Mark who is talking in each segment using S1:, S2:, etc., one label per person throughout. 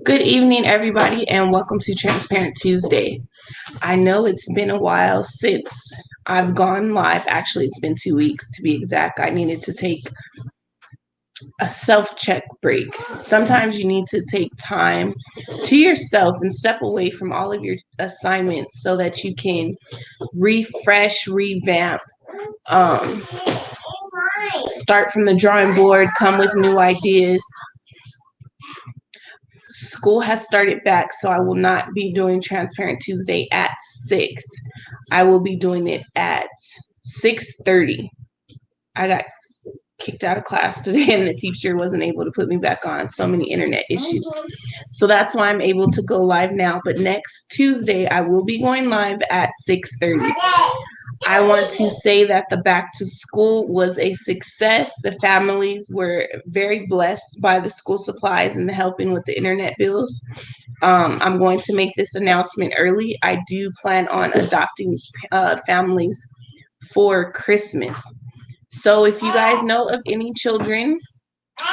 S1: Good evening, everybody, and welcome to Transparent Tuesday. I know it's been a while since I've gone live. Actually, it's been 2 weeks to be exact. I needed to take a self-check break. Sometimes you need to take time to yourself and step away from all of your assignments so that you can refresh, revamp, um, start from the drawing board, come with new ideas. School has started back, so I will not be doing Transparent Tuesday at 6. I will be doing it at 6:30. I got kicked out of class today and the teacher wasn't able to put me back on. So many internet issues. So that's why I'm able to go live now. But next Tuesday, I will be going live at 6:30. I want to say that the back to school was a success. The families were very blessed by the school supplies and the helping with the internet bills. I'm going to make this announcement early. I do plan on adopting families for Christmas. So if you guys know of any children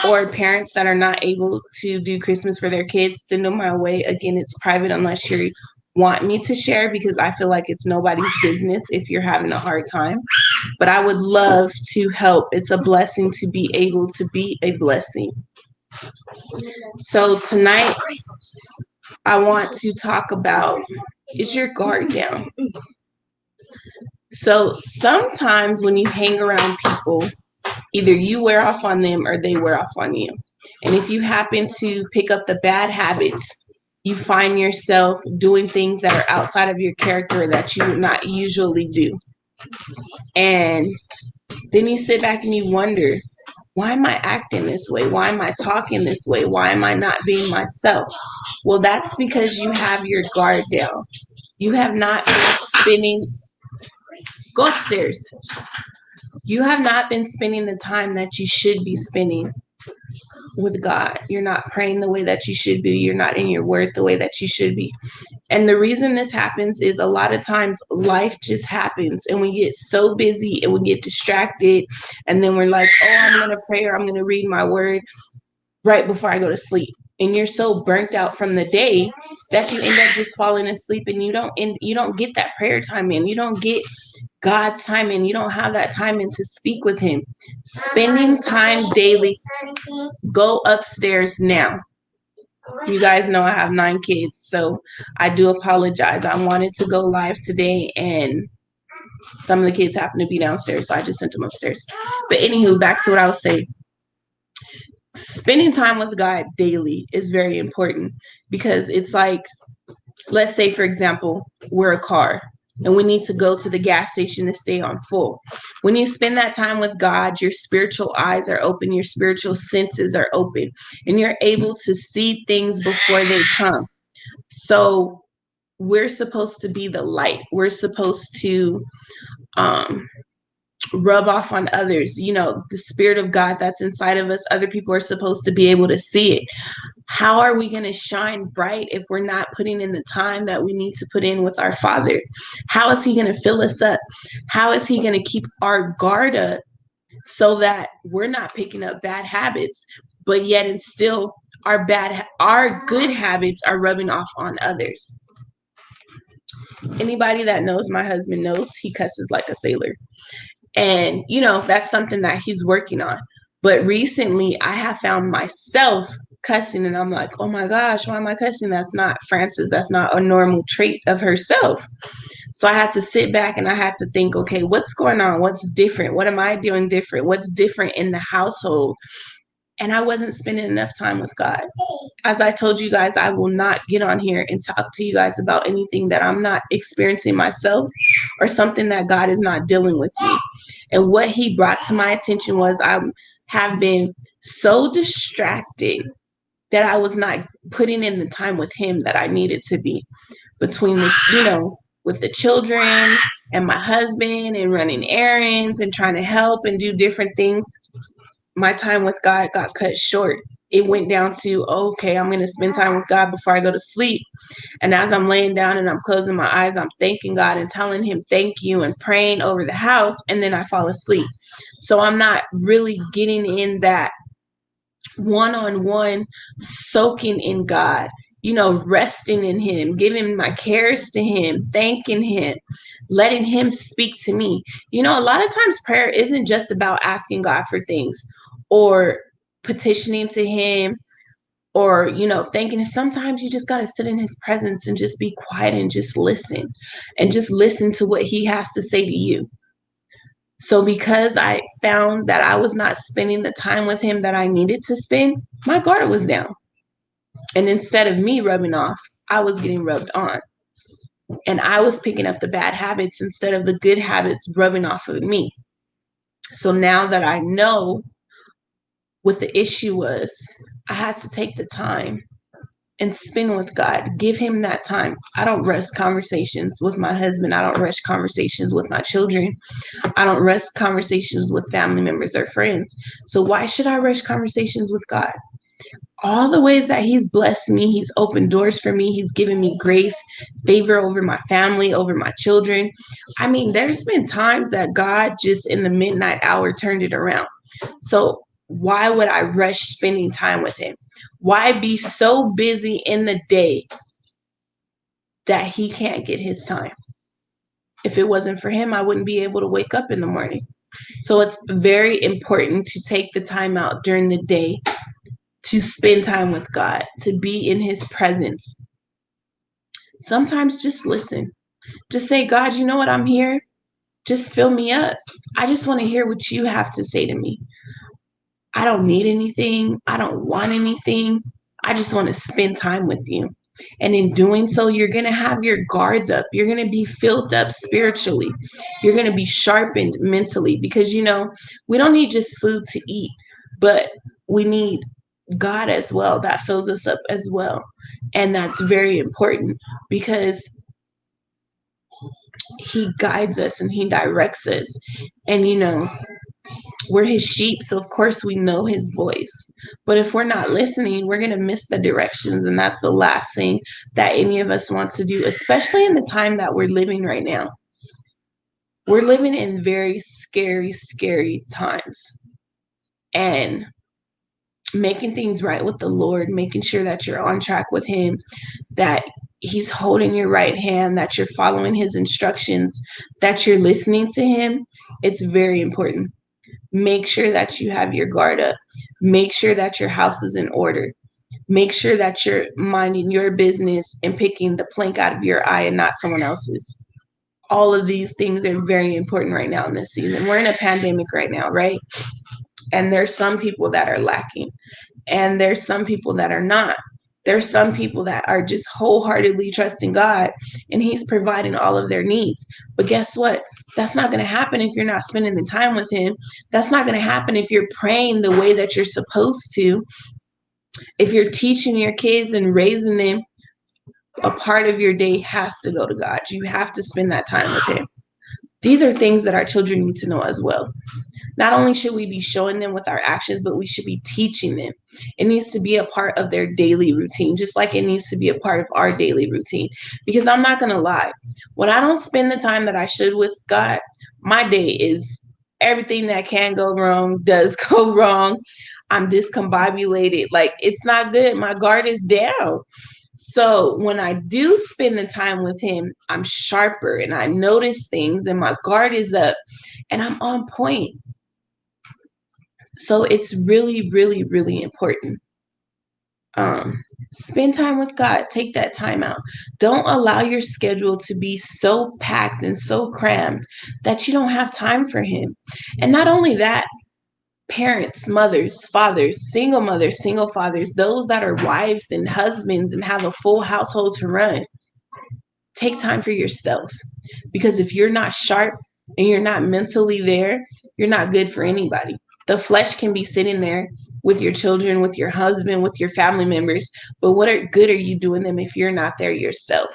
S1: or parents that are not able to do Christmas for their kids, send them my way. Again, it's private unless you want me to share, because I feel like it's nobody's business if you're having a hard time. But I would love to help. It's a blessing to be able to be a blessing. So tonight, I want to talk about, is your guard down? So sometimes when you hang around people, either you wear off on them or they wear off on you. And if you happen to pick up the bad habits, you find yourself doing things that are outside of your character that you would not usually do. And then you sit back and you wonder, why am I acting this way? Why am I talking this way? Why am I not being myself? Well, that's because you have your guard down. You have not been spending, go upstairs. You have not been spending the time that you should be spending with God. You're not praying the way that you should be. You're not in your word the way that you should be. And the reason this happens is a lot of times life just happens and we get so busy and we get distracted. And then we're like, oh, I'm going to pray or I'm going to read my word right before I go to sleep. And you're so burnt out from the day that you end up just falling asleep, and you don't get that prayer time in. You don't get God's time in. You don't have that time in to speak with him. Spending time daily. Go upstairs now. You guys know I have 9 kids, so I do apologize. I wanted to go live today, and some of the kids happen to be downstairs, so I just sent them upstairs. But anywho, back to what I was saying. Spending time with God daily is very important, because it's like, let's say, for example, we're a car and we need to go to the gas station to stay on full. When you spend that time with God, your spiritual eyes are open, your spiritual senses are open, and you're able to see things before they come. So we're supposed to be the light. We're supposed to rub off on others. You know, the spirit of God that's inside of us, other people are supposed to be able to see it. How are we going to shine bright if we're not putting in the time that we need to put in with our Father? How is he going to fill us up? How is he going to keep our guard up so that we're not picking up bad habits, but yet and still our good habits are rubbing off on others? Anybody that knows my husband knows he cusses like a sailor. And, you know, that's something that he's working on. But recently I have found myself cussing, and I'm like, oh my gosh, why am I cussing? That's not Frances. That's not a normal trait of herself. So I had to sit back and I had to think, okay, what's going on? What's different? What am I doing different? What's different in the household? And I wasn't spending enough time with God. As I told you guys, I will not get on here and talk to you guys about anything that I'm not experiencing myself or something that God is not dealing with me. And what he brought to my attention was I have been so distracted that I was not putting in the time with him that I needed to be, between the, you know, with the children and my husband and running errands and trying to help and do different things. My time with God got cut short. It went down to, okay, I'm going to spend time with God before I go to sleep. And as I'm laying down and I'm closing my eyes, I'm thanking God and telling him thank you and praying over the house. And then I fall asleep. So I'm not really getting in that one-on-one, soaking in God, resting in him, giving my cares to him, thanking him, letting him speak to me. A lot of times prayer isn't just about asking God for things or petitioning to him or, thanking. Sometimes you just got to sit in his presence and just be quiet and just listen to what he has to say to you. So because I found that I was not spending the time with him that I needed to spend, my guard was down. And instead of me rubbing off, I was getting rubbed on. And I was picking up the bad habits instead of the good habits rubbing off of me. So now that I know what the issue was, I had to take the time and spend with God. Give him that time. I don't rush conversations with my husband. I don't rush conversations with my children. I don't rush conversations with family members or friends. So why should I rush conversations with God? All the ways that he's blessed me, he's opened doors for me, he's given me grace, favor over my family, over my children. I mean, there's been times that God just in the midnight hour turned it around. So why would I rush spending time with him? Why be so busy in the day that he can't get his time? If it wasn't for him, I wouldn't be able to wake up in the morning. So it's very important to take the time out during the day to spend time with God, to be in his presence. Sometimes just listen. Just say, God, you know what? I'm here. Just fill me up. I just want to hear what you have to say to me. I don't need anything. I don't want anything. I just want to spend time with you. And in doing so, you're going to have your guards up. You're going to be filled up spiritually. You're going to be sharpened mentally because, we don't need just food to eat, but we need God as well. That fills us up as well. And that's very important because he guides us and he directs us. And, we're his sheep, so of course we know his voice. But if we're not listening, we're going to miss the directions. And that's the last thing that any of us want to do, especially in the time that we're living right now. We're living in very scary, scary times. And making things right with the Lord, making sure that you're on track with him, that he's holding your right hand, that you're following his instructions, that you're listening to him, it's very important. Make sure that you have your guard up. Make sure that your house is in order. Make sure that you're minding your business and picking the plank out of your eye and not someone else's. All of these things are very important right now in this season. We're in a pandemic right now, right? And there's some people that are lacking. And there's some people that are not. There's some people that are just wholeheartedly trusting God and he's providing all of their needs. But guess what? That's not going to happen if you're not spending the time with him. That's not going to happen if you're praying the way that you're supposed to. If you're teaching your kids and raising them, a part of your day has to go to God. You have to spend that time with him. These are things that our children need to know as well. Not only should we be showing them with our actions, but we should be teaching them. It needs to be a part of their daily routine, just like it needs to be a part of our daily routine. Because I'm not going to lie, when I don't spend the time that I should with God, my day is everything that can go wrong does go wrong. I'm discombobulated. Like, it's not good. My guard is down. So when I do spend the time with him, I'm sharper and I notice things and my guard is up and I'm on point. So it's really, really, really important. Spend time with God. Take that time out. Don't allow your schedule to be so packed and so crammed that you don't have time for him. And not only that, parents, mothers, fathers, single fathers, those that are wives and husbands and have a full household to run, take time for yourself. Because if you're not sharp and you're not mentally there, you're not good for anybody. The flesh can be sitting there with your children, with your husband, with your family members, but what good are you doing them if you're not there yourself?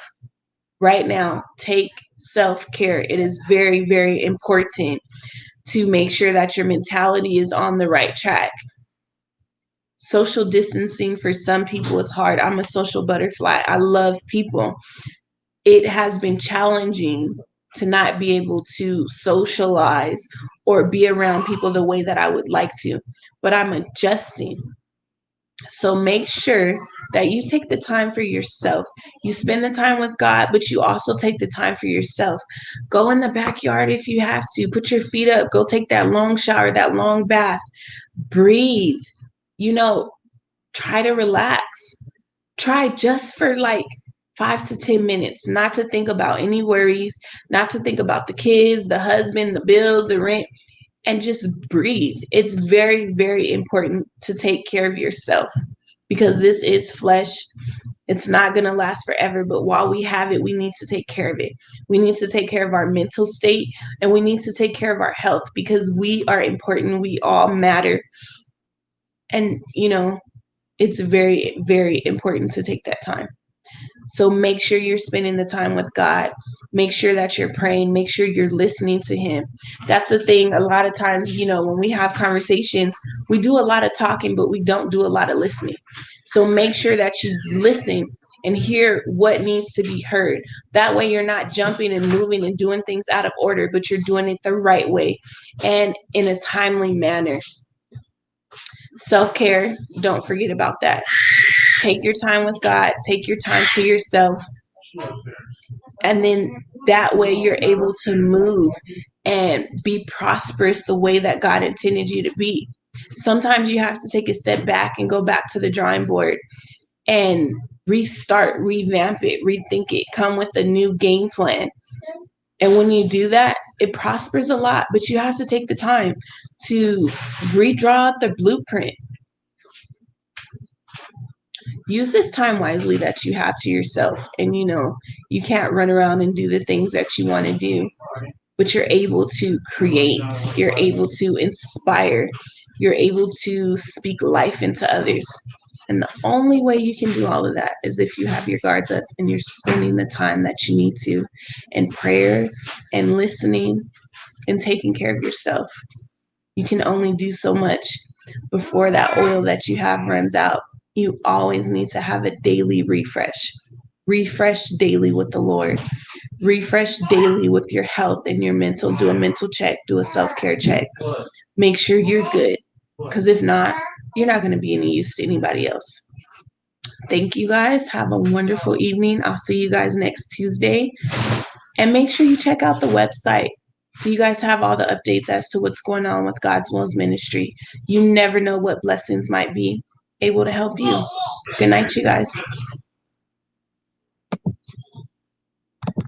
S1: Right now, take self-care. It is very, very important to make sure that your mentality is on the right track. Social distancing for some people is hard. I'm a social butterfly. I love people. It has been challenging to not be able to socialize or be around people the way that I would like to, but I'm adjusting. So make sure that you take the time for yourself. You spend the time with God, but you also take the time for yourself. Go in the backyard if you have to. Put your feet up. Go take that long shower, that long bath. Breathe. You know, try to relax. Try just for like 5 to 10 minutes, not to think about any worries, not to think about the kids, the husband, the bills, the rent, and just breathe. It's very, very important to take care of yourself because this is flesh. It's not going to last forever, but while we have it, we need to take care of it. We need to take care of our mental state and we need to take care of our health because we are important. We all matter. And, it's very, very important to take that time. So make sure you're spending the time with God. Make sure that you're praying. Make sure you're listening to Him. That's the thing. A lot of times, when we have conversations, we do a lot of talking, but we don't do a lot of listening. So make sure that you listen and hear what needs to be heard. That way, you're not jumping and moving and doing things out of order, but you're doing it the right way and in a timely manner. Self-care, don't forget about that. Take your time with God, take your time to yourself, and then that way you're able to move and be prosperous the way that God intended you to be. Sometimes you have to take a step back and go back to the drawing board and restart, revamp it, rethink it, come with a new game plan. And when you do that, it prospers a lot, but you have to take the time to redraw the blueprint. Use this time wisely that you have to yourself. And you can't run around and do the things that you want to do, but you're able to create, you're able to inspire, you're able to speak life into others. And the only way you can do all of that is if you have your guards up and you're spending the time that you need to in prayer and listening and taking care of yourself. You can only do so much before that oil that you have runs out. You always need to have a daily refresh. Refresh daily with the Lord. Refresh daily with your health and your mental. Do a mental check. Do a self-care check. Make sure you're good. Because if not, you're not going to be any use to anybody else. Thank you guys. Have a wonderful evening. I'll see you guys next Tuesday. And make sure you check out the website so you guys have all the updates as to what's going on with God's Wills Ministry. You never know what blessings might be able to help you. Good night, you guys.